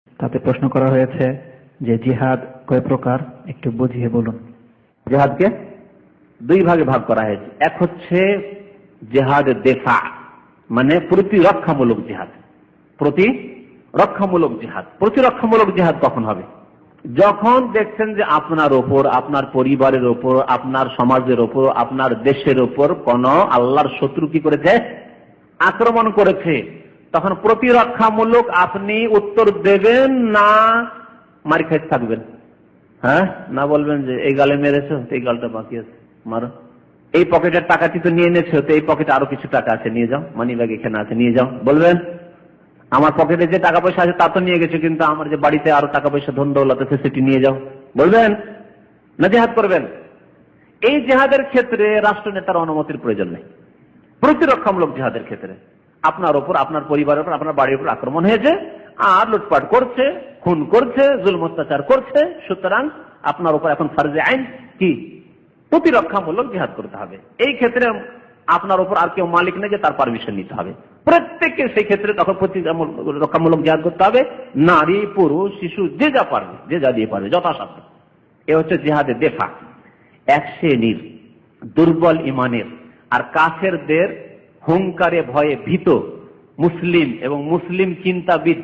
তাতে প্রশ্ন করা হয়েছে যে জিহাদ কয় প্রকার, একটু বুঝিয়ে বলুন। জিহাদকে দুই ভাগে ভাগ করা হয়েছে। এক হচ্ছে জিহাদ দেফা, মানে প্রতিরক্ষামূলক জিহাদ। প্রতিরক্ষামূলক জিহাদ, প্রতিরক্ষামূলক জিহাদ কখন হবে? যখন দেখছেন যে আপনার ওপর, আপনার পরিবারের ওপর, আপনার সমাজের ওপর, আপনার দেশের ওপর কোন আল্লাহর শত্রু কি করেছে, আক্রমণ করেছে, তখন প্রতিরক্ষামূলক আপনি উত্তর দেবেন না মারি খাইতে থাকবেন? হ্যাঁ, না বলবেন যে এই গালে মেরেছো তো এই গালটা বাকি আছে, মারো। এই পকেটের টাকাটি তো নিয়ে এনেছো তো এই পকেটে আরো কিছু টাকা আছে, নিয়ে যাও, মানি ব্যাগ এখানে আছে, নিয়ে যাও। বলবেন আমার পকেটে যে টাকা পয়সা আছে তা তো নিয়ে গেছো, কিন্তু আমার যে বাড়িতে আরো টাকা পয়সা ধন দৌলত আছে সেটি নিয়ে যাও। বলবেন না জিহাদ করবেন? এই জিহাদের ক্ষেত্রে রাষ্ট্রনেতার অনুমতির প্রয়োজন নেই। প্রতিরক্ষামূলক জিহাদের ক্ষেত্রে আপনার ওপর, আপনার পরিবারের উপর, আপনার বাড়ির উপর আক্রমণ হয়েছে, আর লুটপাট করছে, খুন করছে, জুলম অত্যাচার করছে, সুতরাং আপনার উপর এখন ফরজে আইন কি প্রতিরক্ষামূলক জিহাদ করতে হবে। এই ক্ষেত্রে আপনার উপর আর কেউ মালিক নেই যে তার পারমিশন নিতে হবে, প্রত্যেককে সেই ক্ষেত্রে তখন প্রতিরক্ষামূলক জিহাদ করতে হবে। নারী, পুরুষ, শিশু যে যা পারবে, যে যা দিয়ে পারবে যথাসাধ্য। এ হচ্ছে জিহাদে দেফা। এক শ্রেণীর দুর্বল ইমানের আর কাফেরদের হুঙ্কারে ভয়ে ভীত মুসলিম এবং মুসলিম চিন্তাবিদ,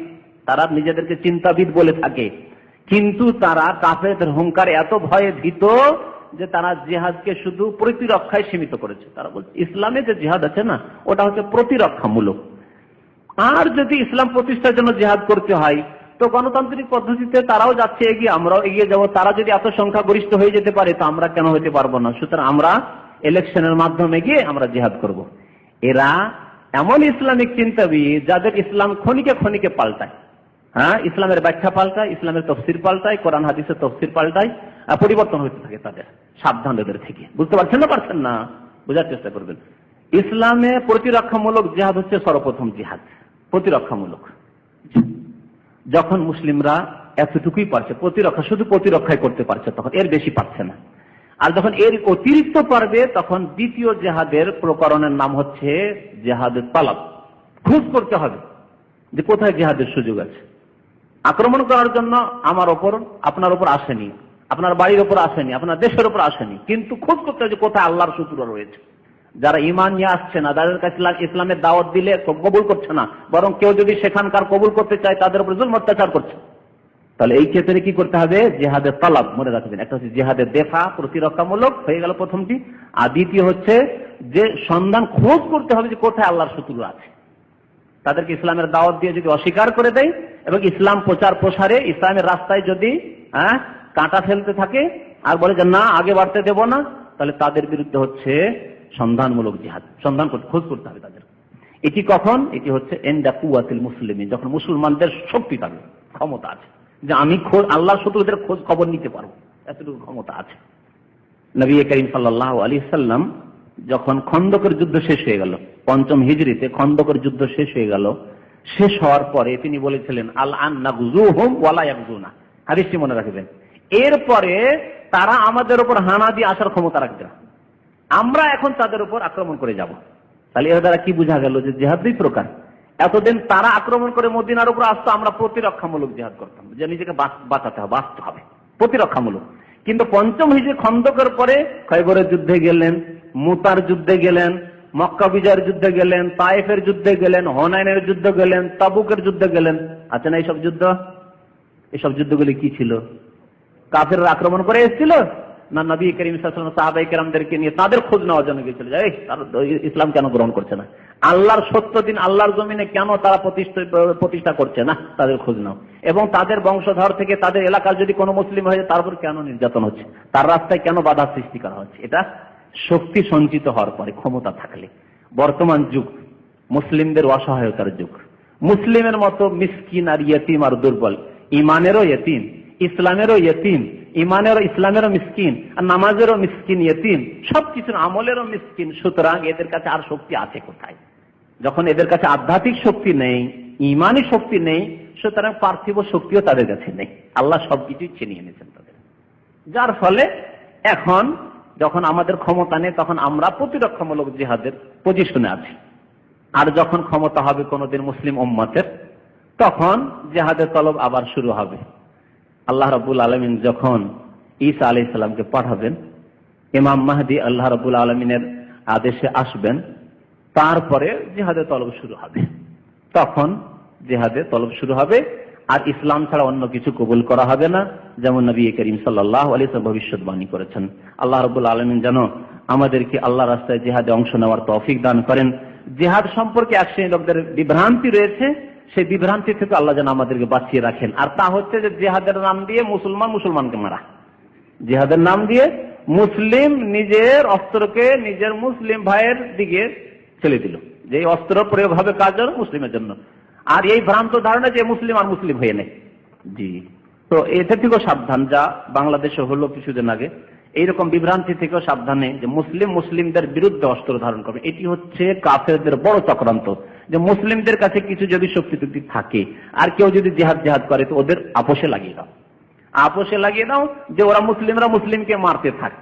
তারা নিজেদেরকে চিন্তাবিদ বলে থাকে, কিন্তু তারা কাফেরদের হুঙ্কারে এত ভয়ে ভীত যে তারা জিহাদকে শুধু প্রতিরক্ষায় সীমিত করেছে। তারা বলছে ইসলামে যে জিহাদ আছে না, ওটা হচ্ছে প্রতিরক্ষামূলক। আর যদি ইসলাম প্রতিষ্ঠার জন্য জিহাদ করতে হয় তো গণতান্ত্রিক পদ্ধতিতে তারাও যাচ্ছে এগিয়ে, আমরাও এগিয়ে যাব। তারা যদি এত সংখ্যা গরিষ্ঠ হয়ে যেতে পারে তো আমরা কেন হতে পারবো না? সুতরাং আমরা ইলেকশনের মাধ্যমে গিয়ে আমরা জিহাদ করব। এরা এমন ইসলামিক চিন্তাবিদ যাদের ইসলাম ক্ষণিকে ক্ষণিকে পাল্টায়। হ্যাঁ, ইসলামের ব্যাখ্যা পাল্টায়, ইসলামের তফসির পাল্টায়, কোরআন হাদিসের তফসির পাল্টায়, পরিবর্তন হতে থাকে তাদের। সাবধান এদের থেকে। বুঝতে পারছেন না? পারছেন না? বোঝার চেষ্টা করবেন। ইসলামে প্রতিরক্ষামূলক জিহাদ হচ্ছে সর্বপ্রথম জিহাদ, প্রতিরক্ষামূলক। যখন মুসলিমরা এতটুকুই পারছে প্রতিরক্ষা, শুধু প্রতিরক্ষায় করতে পারছে, তখন এর বেশি পারছে না। আর যখন এর অতিরিক্ত পারবে তখন দ্বিতীয় জেহাদের প্রকরণের নাম হচ্ছে জেহাদের তালাব। খোঁজ করতে হবে যে কোথায় জেহাদের সুযোগ আছে। আক্রমণ করার জন্য আমার ওপর, আপনার ওপর আসেনি, আপনার বাড়ির ওপর আসেনি, আপনার দেশের ওপর আসেনি, কিন্তু খোঁজ করতে হবে যে কোথায় আল্লাহর শত্রুরা রয়েছে। যারা ইমান নিয়ে আসছে না, যাদের কাছে ইসলামের দাওয়াত দিলে কবুল করছে না, বরং কেউ যদি সেখানকার কবুল করতে চায় তাদের উপর জুলম অত্যাচার করছে, তাহলে এই ক্ষেত্রে কি করতে হবে? জিহাদের তালাব। মনে রাখবেন, একটা হচ্ছে জিহাদের দেফা, প্রতিরক্ষামূলক হয়ে গেল প্রথমটি, আর দ্বিতীয় হচ্ছে যে সন্ধান, খোঁজ করতে হবে যে কোথায় আল্লাহর শত্রু আছে। তাদেরকে ইসলামের দাওয়াত দিয়ে যদি অস্বীকার করে দেয় এবং ইসলাম প্রচার প্রসারে ইসলামের রাস্তায় যদি কাঁটা ফেলতে থাকে আর বলে যে না আগে বাড়তে দেব না, তাহলে তাদের বিরুদ্ধে হচ্ছে সন্ধানমূলক জিহাদ। সন্ধান করতে, খোঁজ করতে হবে তাদের। এটি কখন? এটি হচ্ছে ইনদা কুওয়াতিল মুসলিমিন, যখন মুসলমানদের শক্তি থাকবে, ক্ষমতা আছে যে আমি আল্লাহর শত্রুদের খোঁজ খবর নিতে পারবো, এতটুকু ক্ষমতা আছে। নবী করিম সাল্লাল্লাহু আলাইহি সাল্লাম যখন খন্দকের যুদ্ধ শেষ হয়ে গেল, ৫ম হিজরিতে খন্দকের যুদ্ধ শেষ হয়ে গেল, শেষ হওয়ার পরে তিনি বলেছিলেন আল আন নাগজুহুম ওয়ালা ইয়াগজুনা। হাদিসটি মনে রাখবেন। এরপরে তারা আমাদের উপর হানা দিয়ে আসার ক্ষমতা রাখবে না, আমরা এখন তাদের উপর আক্রমণ করে যাব। তাহলে এর দ্বারা কি বোঝা গেল যে জিহাদ দুই প্রকার। এতদিন তারা আক্রমণ করে মদিনার উপর আসতো, আমরা প্রতিরক্ষামূলক জিহাদ করতাম, যে নিজেকে বাঁচাতে হবে, বাঁচতে হবে, প্রতিরক্ষামূলক। কিন্তু ৫ম হিজরি খন্দকের পরে খয়বরের যুদ্ধে গেলেন, মুতার যুদ্ধে গেলেন, মক্কা বিজয়ের যুদ্ধে গেলেন, তায়েফের যুদ্ধে গেলেন, হুনাইনের যুদ্ধে গেলেন, তাবুকের যুদ্ধে গেলেন। আছে না এইসব যুদ্ধ? এইসব যুদ্ধগুলি কি ছিল? কাফেররা আক্রমণ করে এসেছিল না নবী করিম সাল্লাল্লাহু আলাইহি ওয়াসাল্লাম সাহাবায়ে কেরামদেরকে নিয়ে তাদের খোঁজ নেওয়ার জন্য গিয়েছিল, যে ইসলাম কেন গ্রহণ করছে না, আল্লাহর সত্য দিন আল্লাহর জমিনে কেন তারা প্রতিষ্ঠা করছে না, তাদের খোঁজ নাও। এবং তাদের বংশধর থেকে তাদের এলাকার যদি কোনো মুসলিম হয়ে তার উপর কেন নির্যাতন হচ্ছে, তার রাস্তায় কেন বাধা সৃষ্টি করা হচ্ছে। এটা শক্তি সঞ্চিত হওয়ার পরে, ক্ষমতা থাকলে। বর্তমান যুগ মুসলিমদের অসহায়তার যুগ। মুসলিমের মতো মিসকিন আর ইয়েতিম আর দুর্বল, ইমানেরও ইয়েতিম, ইসলামেরও ইয়েতিম, ইমানেরও ইসলামেরও মিসকিন, আর নামাজেরও মিসকিন, ইয়েতিম, সবকিছুর আমলেরও মিসকিন। সুতরাং এদের কাছে আর শক্তি আছে কোথায়? যখন এদের কাছে আধ্যাত্মিক শক্তি নেই, ইমানি শক্তি নেই, সুতরাং পার্থিব শক্তিও তাদের কাছে নেই। আল্লাহ সবকিছুই ছিনিয়ে নিয়েছেন তাদের। যার ফলে এখন যখন আমাদের ক্ষমতা নেই তখন আমরা প্রতিরক্ষামূলক জিহাদের পজিশনে আছি। আর যখন ক্ষমতা হবে কোনদিন মুসলিম উম্মতের, তখন জিহাদের তলব আবার শুরু হবে। আল্লাহ রাব্বুল আলামিন যখন ঈসা আলাইহিস সালামকে পাঠাবেন, ইমাম মাহদি আল্লাহ রাব্বুল আলামিনের আদেশে আসবেন, তারপরে জিহাদের তলব শুরু হবে। তখন জিহাদের তলব শুরু হবে, আর ইসলাম ছাড়া অন্য কিছু কবুল করা হবে না, যেমন নবী করিম সাল্লাল্লাহু আলাইহি ওয়াসাল্লাম ভবিষ্যৎবাণী করেছেন। আল্লাহ রাব্বুল আলামিন যেন আমাদেরকে আল্লাহর রাস্তায় জিহাদে অংশ নেওয়ার তৌফিক দান করেন। জিহাদ সম্পর্কে এক শ্রেণীর লোকদের বিভ্রান্তি রয়েছে, সেই বিভ্রান্তি থেকে আল্লাহ যেন আমাদেরকে বাঁচিয়ে রাখেন। আর তা হচ্ছে যে জিহাদের নাম দিয়ে মুসলমানকে মারা, জিহাদের নাম দিয়ে মুসলিম নিজের অস্ত্রকে নিজের মুসলিম ভাইয়ের দিকে ছেড়ে দিল, যে অস্ত্র প্রয়োগ হবে কাজ মুসলিমের জন্য। আর এই ভ্রান্ত ধারণা যে মুসলিম আর মুসলিম হয়ে নেই। জি, তো এটা থেকেও সাবধান, যা বাংলাদেশে হলো কিছুদিন আগে, এইরকম বিভ্রান্তি থেকেও সাবধানে, যে মুসলিমদের বিরুদ্ধে অস্ত্র ধারণ করবে। এটি হচ্ছে কাফেরদের বড় চক্রান্ত, যে মুসলিমদের কাছে কিছু যদি শক্তি টুক্তি থাকে আর কেউ যদি জিহাদ করে তো ওদের আপোষে লাগিয়ে দাও, যে ওরা মুসলিমরা মুসলিমকে মারতে থাকে,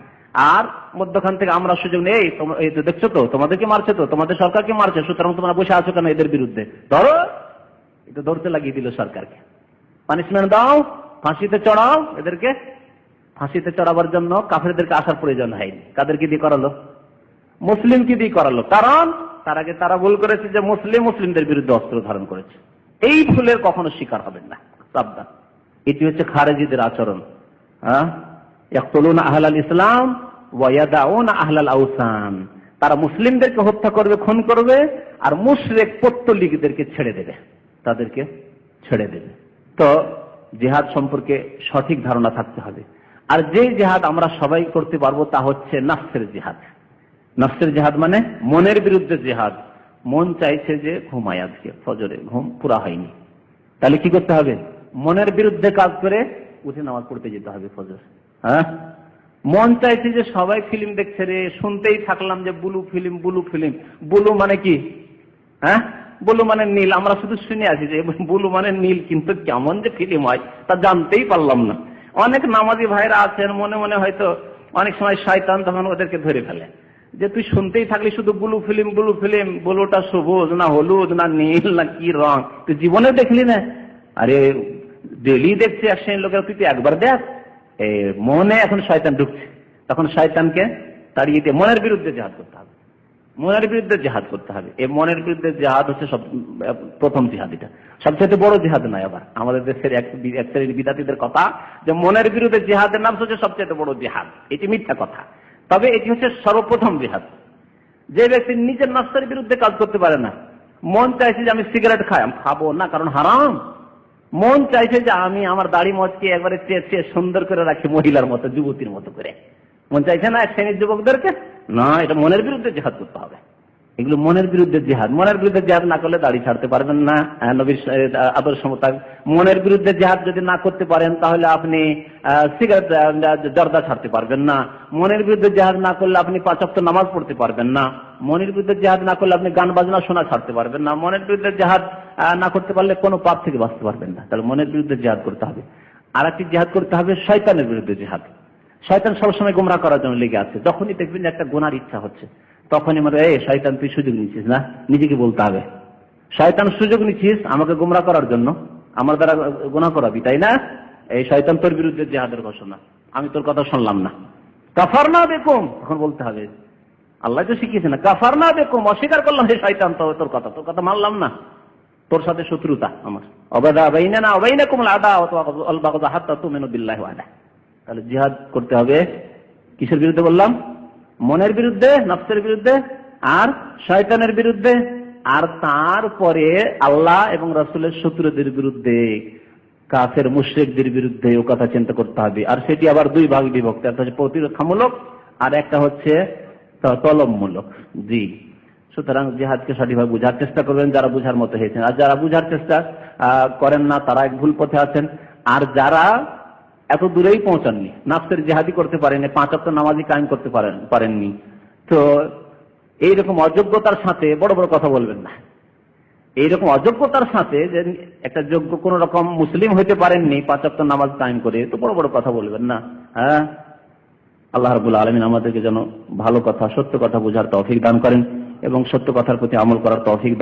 আর মধ্যখান থেকে আমরা সুযোগ নেই, এই তো দেখছো তো তোমাদেরকে মারছে, তো তোমাদের সরকারকে মারছে, সুতরাং তোমরা বসে আছো কেন এদের বিরুদ্ধে, ধরো। এটা ধরতে লাগিয়ে দিল সরকারকে, পানিশমেন্ট দাও, ফাঁসিতে চড়াও। এদেরকে ফাঁসিতে চড়াবার জন্য কাফেরদেরকে আসার প্রয়োজন হয়নি। কাদেরকে দিয়ে করালো? মুসলিমকে দিয়ে করালো। কারণ তার আগে তারা ভুল করেছে যে মুসলিমদের বিরুদ্ধে অস্ত্র ধারণ করেছে। এই ভুলের কখনো শিকার হবেন না, সাবধান। এটি হচ্ছে খারেজিদের আচরণ। ইয়াকতুলুনা আহলাল ইসলাম ওয়া ইয়াদাউনা আহলাল আওসান। তারা মুসলিমদেরকে হত্যা করবে, খুন করবে, আর মুশরিক পত্তলিকদেরকে ছেড়ে দেবে, তাদেরকে ছেড়ে দেবে। তো জিহাদ সম্পর্কে সঠিক ধারণা থাকতে হবে। আর যে জিহাদ আমরা সবাই করতে পারবো তা হচ্ছে নাফসের জিহাদ। নাফসের জিহাদ মানে মনের বিরুদ্ধে জিহাদ। মন চাইছে যে ঘুমায়, আজকে ফজরে ঘুম পুরা হয়নি, তাহলে কি করতে হবে? মনের বিরুদ্ধে কাজ করে উঠে নামাজ পড়তে যেতে হবে ফজর। মন চাইছে যে সবাই ফিল্ম দেখছে রে, শুনতেই থাকলাম যে ব্লু ফিল্ম। ব্লু মানে কি? ব্লু মানে নীল। আমরা শুধু শুনে আছি যে ব্লু মানে নীল, কিন্তু কেমন যে ফিল্ম হয় তা জানতেই পারলাম না। অনেক নামাজি ভাইরা আছেন, মনে মনে হয়তো অনেক সময় শয়তান তখন ওদেরকে ধরে ফেলে, যে তুই শুনতেই থাকলি শুধু ব্লু ফিল্ম। ব্লুটা সবুজ না হলুদ না নীল না কি রং, তুই জীবনে দেখলি না? আরে ডেলি দেখছে এক শ্রেণীর লোকের, তুই একবার দেখ। মনে এখন শয়তান ঢুকছে, তখন শয়তানকে তাড়িয়ে দিয়ে মনের বিরুদ্ধে জিহাদ করতে হবে। মনের বিরুদ্ধে জিহাদ করতে হবে। এই মনের বিরুদ্ধে জিহাদ হচ্ছে প্রথম জিহাদ। এটা সবচেয়ে বড় জিহাদ নয়। আবার আমাদের দেশের এক শ্রেণীর বিদ্যার্থীদের কথা যে মনের বিরুদ্ধে জিহাদের নাম হচ্ছে সবচেয়ে বড় জিহাদ, এটি মিথ্যা কথা। তবে এটি হচ্ছে সর্বপ্রথম জিহাদ। যে ব্যক্তি নিজের নফসের বিরুদ্ধে কাজ করতে পারে না, মন চাইছে যে আমি সিগারেট খাই, আমি খাবো না কারণ হারাম। মন চাইছে যে আমি আমার দাড়ি মচকে একবারে চেয়ে সুন্দর করে রাখি, মহিলার মতো, যুবতীর মতো করে। মন চাইছে না এক শ্রেণীর যুবকদেরকে? না, এটা মনের বিরুদ্ধে জিহাদ করতে হবে। এগুলো মনের বিরুদ্ধে জিহাদ। মনের বিরুদ্ধে জিহাদ না করলে দাড়ি ছাড়তে পারবেন না, নবীর আদর্শ মোতাবেক। মনের বিরুদ্ধে জিহাদ যদি না করতে পারেন তাহলে আপনি সিগারেট জর্দা ছাড়তে পারবেন না। মনের বিরুদ্ধে জিহাদ না করলে আপনি 5 ওয়াক্ত নামাজ পড়তে পারবেন না। মনের বিরুদ্ধে জিহাদ না করলে আপনি গান বাজনা শোনা ছাড়তে পারবেন না। মনের বিরুদ্ধে জিহাদ না করতে পারলে কোনো পাপ থেকে বাঁচতে পারবেন না। তাহলে মনের বিরুদ্ধে জিহাদ করতে হবে। আর একটি জিহাদ করতে হবে শয়তানের বিরুদ্ধে জিহাদ। শয়তান সবসময় গোমরা করার জন্য লেগে আছে। যখনই দেখবেন একটা গুনার ইচ্ছা হচ্ছে, তখনই মনে হয় শয়তান তুই সুযোগ নিচ্ছিস না, নিজেকে বলতে হবে শয়তান সুযোগ নিচ্ছিস আমাকে গোমরা করার জন্য, আমার দ্বারা গুনাহ করাবি, তাই না? এই শয়তান তোর বিরুদ্ধে জিহাদের ঘোষণা, আমি তোর কথা শুনলাম না। কাফারনা বিকুম, তখন বলতে হবে আল্লাহ তো শিখিয়েছে না, কাফারনা বিকুম, অস্বীকার করলাম হে শয়তান তোর কথা মানলাম না, তোর সাথে শত্রুতা আমার। অবাদা বাইনানা ওয়া বাইনাকুমুল আদাওয়াতু ওয়াল বাগদা হাত্তা তুমিনু বিল্লাহি ওয়াহদা। তাহলে জিহাদ করতে হবে কিসের বিরুদ্ধে বললাম? মনের বিরুদ্ধে, নফসের বিরুদ্ধে আর শয়তানের বিরুদ্ধে। আর তারপরে আল্লাহ এবং রাসূলের শত্রুদের বিরুদ্ধে, কাফের মুশরিকদের বিরুদ্ধে ও কথা চিন্তা করতে হবে। আর সেটি আবার 2 ভাগে বিভক্ত, একটা হচ্ছে প্রতিরক্ষামূলক আর একটা হচ্ছে তলবমূলক। জি, সুতরাং জিহাদকে সঠিকভাবে বুঝার চেষ্টা করবেন যারা বুঝার মতো হয়েছেন। আর যারা বুঝার চেষ্টা করেন না তারা এক ভুল পথে আছেন। আর যারা এত দূরেই পৌঁছাননি, নাফসের জিহাদি করতে পারেননি, 5 ওয়াক্ত নামাজি কায়েম করতে পারেননি, তো এইরকম অযোগ্যতার সাথে বড় বড় কথা বলবেন না। এইরকম অযোগ্যতার সাথে যে একটা যোগ্য কোন রকম মুসলিম হইতে পারেননি 5 ওয়াক্ত নামাজ কায়েম করে, তো বড় বড় কথা বলবেন না। আল্লাহ রাব্বুল আলামিন আমাদেরকে যেন ভালো কথা, সত্য কথা বোঝার তৌফিক দান করেন এবং সত্য কথার প্রতি আমল করার তৌফিক